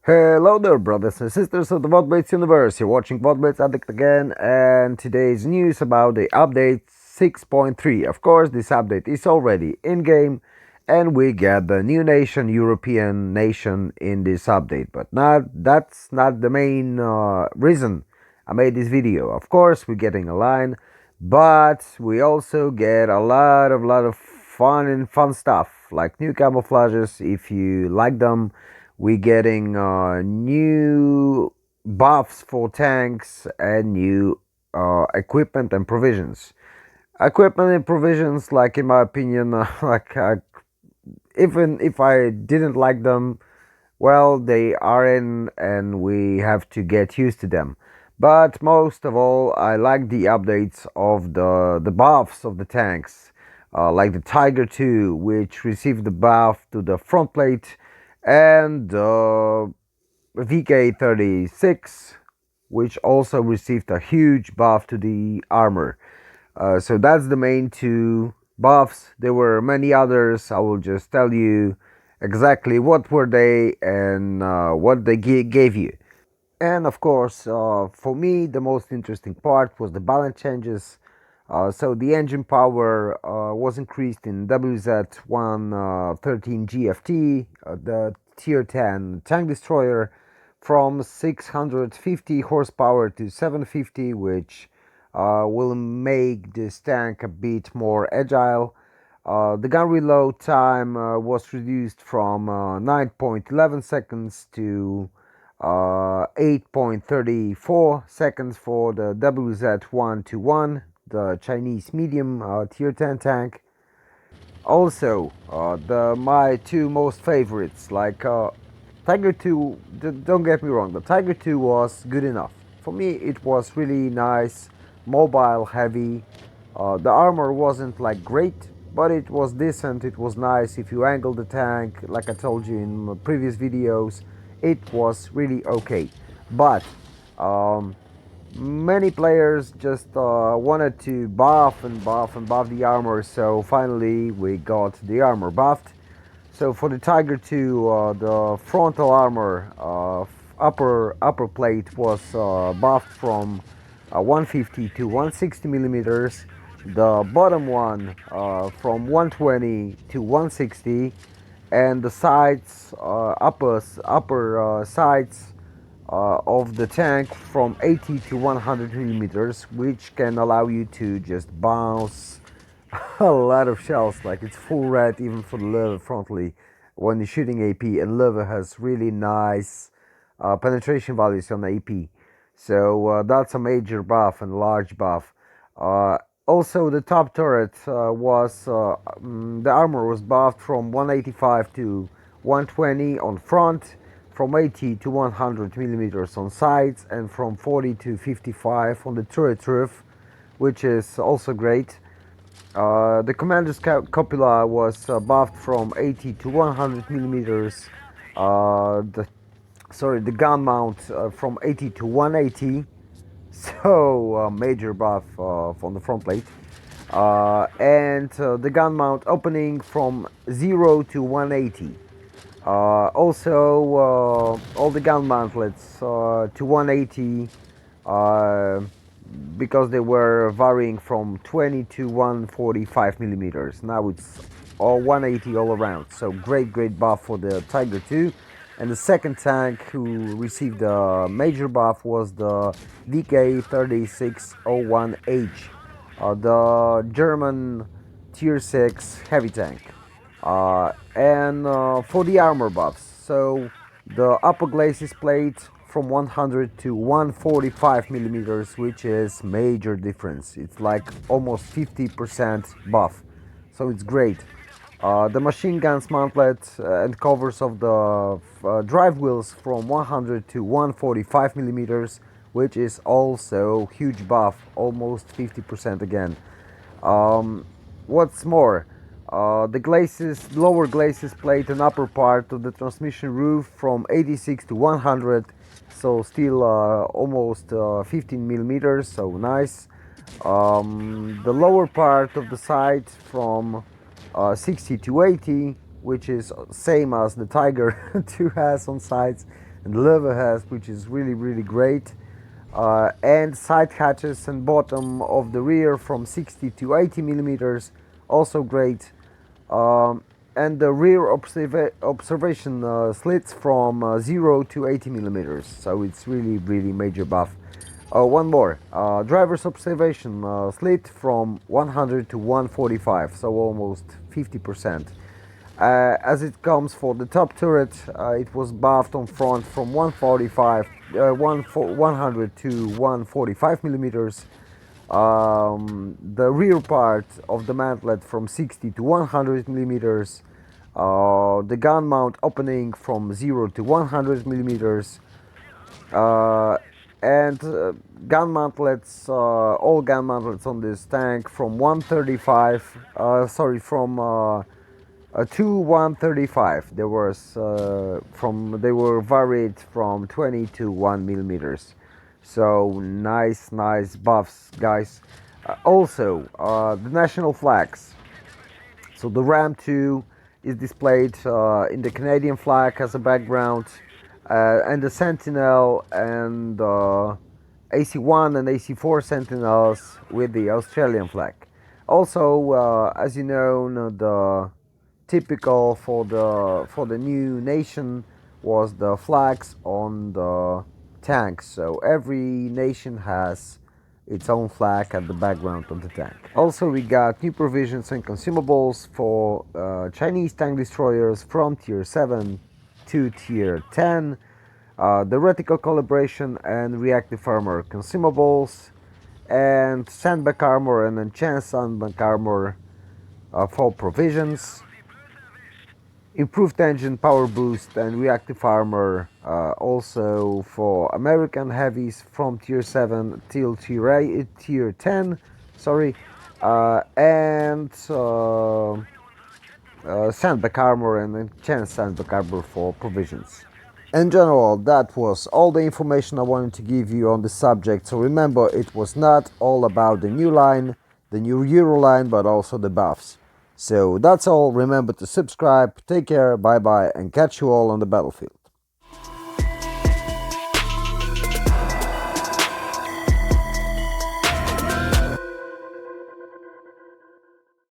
Hello there, brothers and sisters of the Blitz universe. You're watching Blitz Addict again, and today's news about the update 6.3. Of course, this update is already in game, and we get the new nation, European nation, in this update. But that's not the main reason I made this video. Of course, we're getting a line, but we also get a lot of fun stuff like new camouflages if you like them. We're getting new buffs for tanks and new equipment and provisions. Equipment and provisions, like in my opinion, even if I didn't like them, well, they are in, and we have to get used to them. But most of all, I like the updates of the buffs of the tanks, like the Tiger 2, which received the buff to the front plate, and the VK36, which also received a huge buff to the armor. So that's the main two buffs. There were many others. I will just tell you exactly what were they and what they gave you. And of course, for me, the most interesting part was the balance changes. So the engine power was increased in WZ-113 GFT, the Tier 10 tank destroyer, from 650 horsepower to 750, which will make this tank a bit more agile. The gun reload time was reduced from 9.11 seconds to 8.34 seconds for the WZ-121, the Chinese medium tier 10 tank. Also, my two most favorites, like Tiger 2, don't get me wrong, the Tiger 2 was good enough. For me, it was really nice, mobile, heavy. The armor wasn't like great, but it was decent, it was nice. If you angle the tank, like I told you in my previous videos, it was really okay. But many players just wanted to buff the armor, so finally we got the armor buffed. So for the Tiger 2, the frontal armor upper plate was buffed from 150 to 160 millimeters. The bottom one from 120 to 160, and the sides, upper sides of the tank from 80 to 100 millimeters, which can allow you to just bounce a lot of shells. Like it's full red even for the lever frontally when you're shooting AP, and lever has really nice penetration values on AP. So that's a major buff and large buff. Also, the top turret the armor was buffed from 185 to 120 on front, from 80 to 100 millimeters on sides, and from 40 to 55 on the turret roof, which is also great. The commander's cupola was buffed from 80 to 100 millimeters. The gun mount from 80 to 180. So major buff on the front plate. And the gun mount opening from 0 to 180. Also, all the gun mountlets to 180, because they were varying from 20 to 145 millimeters. Now it's all 180 all around. So great buff for the Tiger 2. And the second tank who received a major buff was the VK3601H, the German Tier 6 heavy tank. And for the armor buffs, so the upper glacis plate from 100 to 145 millimeters, which is major difference. It's like almost 50% buff, so it's great. The machine guns mantlet and covers of the drive wheels from 100 to 145 millimeters, which is also huge buff, almost 50% again. What's more, the glacis, lower glacis plate and upper part of the transmission roof from 86 to 100, so still almost 15 millimeters, so nice. The lower part of the side from 60 to 80, which is same as the Tiger 2 has on sides. and leather has, which is really great. And side hatches and bottom of the rear from 60 to 80 millimeters, also great. And the rear observation slits from 0 to 80 millimeters, so it's really major buff. One more, driver's observation slit from 100 to 145, so almost 50%. As it comes for the top turret, it was buffed on front from 100 to 145 millimeters. The rear part of the mantlet from 60 to 100 millimeters. The gun mount opening from 0 to 100 millimeters. And gun mantlets, all gun mantlets on this tank from 135, from 2 135. There was they were varied from 20 to 1 millimeters. So nice buffs, guys. Also, the national flags. So the Ram 2 is displayed in the Canadian flag as a background, and the Sentinel and AC-1 and AC-4 Sentinels with the Australian flag. Also, as you know, the typical for the new nation was the flags on the tanks. So every nation has its own flag at the background of the tank. Also, we got new provisions and consumables for Chinese tank destroyers from tier 7 to tier 10, the reticle calibration and reactive armor consumables, and sandbag armor and enhanced sandbag armor for provisions, improved engine power boost and reactive armor also for American heavies from tier 7 till tier 10, and sandbag armor and enhanced sandbag armor for provisions. In general, that was all the information I wanted to give you on the subject. So remember, it was not all about the new line, the new Euro line, but also the buffs. So that's all. Remember to subscribe. Take care. Bye bye, and catch you all on the battlefield.